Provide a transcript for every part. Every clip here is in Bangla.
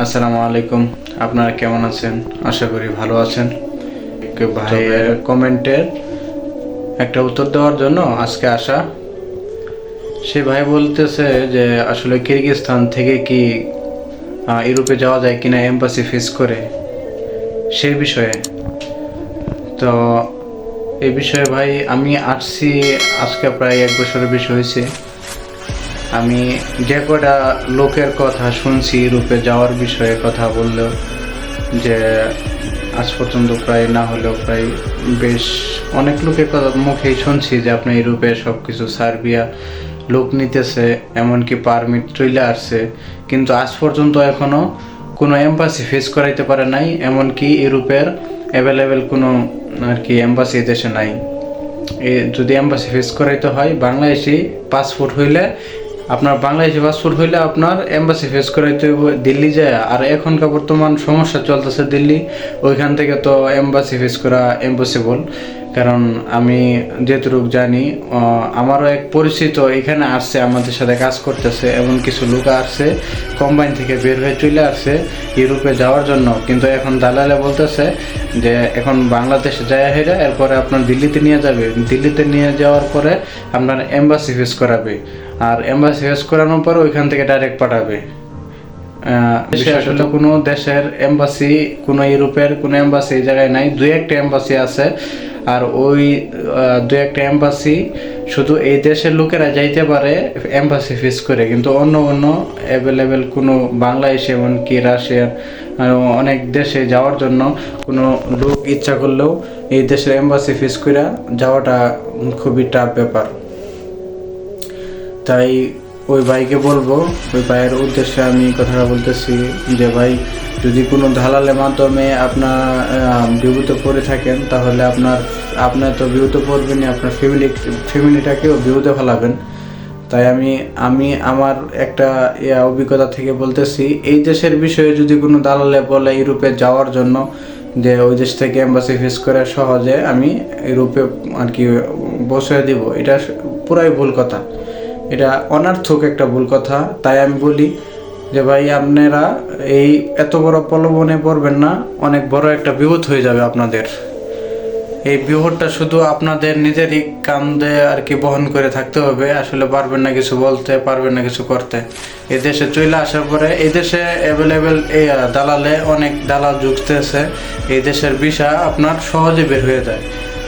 আসসালামু আলাইকুম। আপনারা কেমন আছেন? আশা করি ভালো আছেন। ভাইয়ের কমেন্টের একটা উত্তর দেওয়ার জন্য আজকে আসা। সে ভাই বলতেছে যে আসলে কিরগিজস্তান থেকে কি ইউরোপে যাওয়া যায় কিনা এম্বাসি ফেস করে, সেই বিষয়ে। তো এই বিষয়ে ভাই আমি আসছি আজকে প্রায় 1 বছরের বেশি হয়েছে। আমি যে কটা লোকের কথা শুনছি ইউরোপে যাওয়ার বিষয়ে কথা বললেও, যে আজ পর্যন্ত প্রায় না হলেও প্রায় বেশ অনেক লোকের কথা মুখেই শুনছি যে আপনি ইউরোপে সব কিছু সার্বিয়া লোক নিতেছে, এমনকি পারমিট চলে আসছে, কিন্তু আজ পর্যন্ত এখনও কোনো এম্বাসি ফেস করাইতে পারে নাই। এমনকি ইউরোপের অ্যাভেলেবেল কোনো আর কি এম্বাসি দেশে নাই। যদি এম্বাসি ফেস করাইতে হয় বাংলাদেশি পাসপোর্ট হইলে, আপনার বাংলাদেশি পাসপোর্ট হইলে আপনার এম্বাসি ফেস করাইতে দিল্লি যায়। আর এখনকার বর্তমান সমস্যা চলতেছে দিল্লি, ওইখান থেকে তো এম্বাসি ফেস করা ইম্পসিবল। কারণ আমি যেটুকু জানি, আমারও এক পরিচিত এখানে আসছে, আমাদের সাথে কাজ করতেছে, এমন কিছু লোক আসছে কোম্পানি থেকে বের হয়ে চলে আসছে ইউরোপে যাওয়ার জন্য। কিন্তু এখন দালালে বলতেছে যে এখন বাংলাদেশে যায় হেরা, এরপরে আপনার দিল্লিতে নিয়ে যাবে, দিল্লিতে নিয়ে যাওয়ার পরে আপনার এম্বাসি ফেস করাবে, আর এম্বাসি ফেস করানোর পর ওইখান থেকে ডাইরেক্ট পাঠাবে। আসলে কোনো দেশের এম্বাসি, কোনো ইউরোপের কোনো এম্বাসি এই জায়গায় নাই। 2-1টা এম্বাসি আছে, আর ওই 2-1টা এম্বাসি শুধু এই দেশের লোকেরা যাইতে পারে এম্বাসি ফেস করে, কিন্তু অন্য অ্যাভেলেবেল কোনো বাংলাদেশ এমনকি রাশিয়ার অনেক দেশে যাওয়ার জন্য কোনো লোক ইচ্ছা করলেও এই দেশের এম্বাসি ফেস করে যাওয়াটা খুবই টাফ ব্যাপার। তাই ওই ভাইকে বলবো, ওই ভাইয়ের উদ্দেশ্যে আমি কথাটা বলতেছি যে ভাই, যদি কোনো দালালের মাধ্যমে আপনার বিপদে পড়ে থাকেন, তাহলে আপনার তো বিপদে পড়বেনই, আপনার ফ্যামিলিটাকেও বিপদে ফেলাবেন। তাই আমি আমার একটা অভিজ্ঞতা থেকে বলতেছি, এই দেশের বিষয়ে যদি কোনো দালালে বলে ইউরোপে যাওয়ার জন্য যে ওই দেশ থেকে এম্বাসি ফেস করে সহজে আমি ইউরোপে আর কি বসে দিব, এটা পুরাই ভুল কথা, এটা অনর্থক একটা ভুল কথা। তাই আমি বলি যে ভাই, আপনারা এই এত বড় প্রলোভনে পড়বেন না, অনেক বড় একটা বিপদ হয়ে যাবে আপনাদের। এই বিপদটা শুধু আপনাদের নিজেরই কাঁধে আর কি বহন করে থাকতে হবে, আসলে পারবেন না কিছু বলতে, পারবেন না কিছু করতে। এই দেশে চলে আসার পরে এই দেশে অ্যাভেলেবেল এই দালালে অনেক দালাল যুক্তেছে, এই দেশের ভিসা আপনার সহজে বের হয়ে যায়।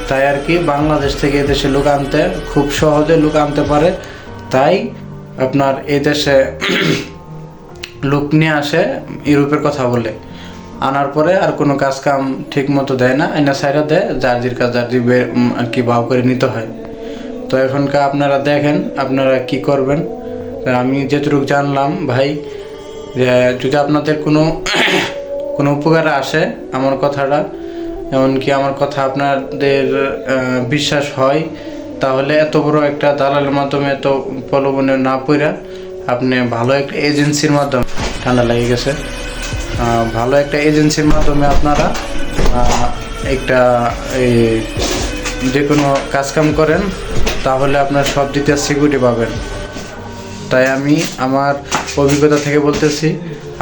তাই আর কি বাংলাদেশ থেকে এই দেশে লোক আনতে খুব সহজে লোক আনতে পারে। তাই আপনার এই দেশে লোক নিয়ে আসে ইউরোপের কথা বলে, আনার পরে আর কোনো কাজ কাম ঠিক মতো দেয় না, আইনা সাইরা দেয়, জার্জির কাজ জার্জি আর কি ভাও করে নিতে হয়। তো এখনকার আপনারা দেখেন আপনারা কি করবেন। আমি যেটুকু জানলাম ভাই, যে যদি আপনাদের কোনো উপকারে আসে আমার কথাটা, এমনকি আমার কথা আপনাদের বিশ্বাস হয়, তাহলে এত বড় একটা দালালের মাধ্যমে এত প্রলোভনে না পড়া আপনি ভালো একটা এজেন্সির মাধ্যমে, ঠান্ডা লেগে গেছে, ভালো একটা এজেন্সির মাধ্যমে আপনারা একটা এই যে কোনো কাজকাম করেন, তাহলে আপনার সব দিকে সিকিউরিটি পাবেন। তাই আমি আমার অভিজ্ঞতা থেকে বলতেছি,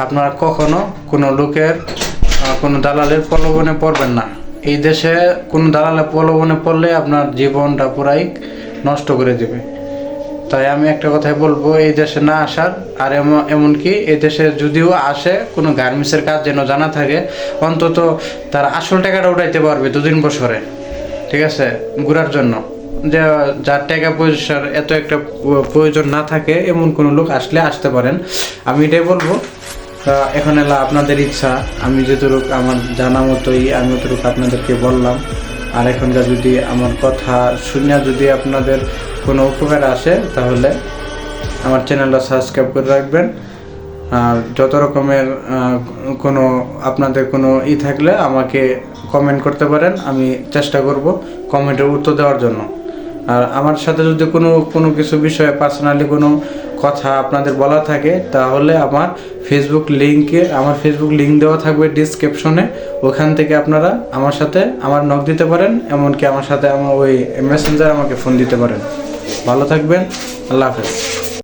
আপনারা কখনো কোনো লোকের কোনো দালালের প্রলোভনে পড়বেন না। এই দেশে কোনো দালালের প্রলোভনে পড়লে আপনার জীবনটা পুরাই নষ্ট করে দেবে। তাই আমি একটা কথাই বলবো, এই দেশে না আসার। আর এমনকি এই দেশে যদিও আসে, কোনো গার্মেন্টসের কাজ যেন জানা থাকে, অন্তত তার আসল টাকাটা উঠাইতে পারবে 2-3 বছরে, ঠিক আছে, ঘোরার জন্য। যে যার টাকা পয়সার এত একটা প্রয়োজন না থাকে, এমন কোনো লোক আসলে আসতে পারেন, আমি এটাই বলবো। এখন এলা আপনাদের ইচ্ছা, আমি যতটুকু আমার জানা মতোই আমি অতটুকু আপনাদেরকে বললাম। আর এখনকার যদি আমার কথা শুনে যদি আপনাদের কোনো উপকার আসে, তাহলে আমার চ্যানেলটা সাবস্ক্রাইব করে রাখবেন। আর যত রকমের কোনো আপনাদের কোনো থাকলে আমাকে কমেন্ট করতে পারেন, আমি চেষ্টা করব কমেন্টের উত্তর দেওয়ার জন্য। আর আমার সাথে যদি কোনো কিছু বিষয়ে পার্সোনালি কোনো কথা আপনাদের বলা থাকে, তাহলে আমার ফেসবুক লিঙ্ক দেওয়া থাকবে ডিসক্রিপশনে, ওখান থেকে আপনারা আমার সাথে নক দিতে পারেন, এমনকি আমার সাথে ওই মেসেঞ্জার আমাকে ফোন দিতে পারেন। ভালো থাকবেন, আল্লাহ হাফেজ।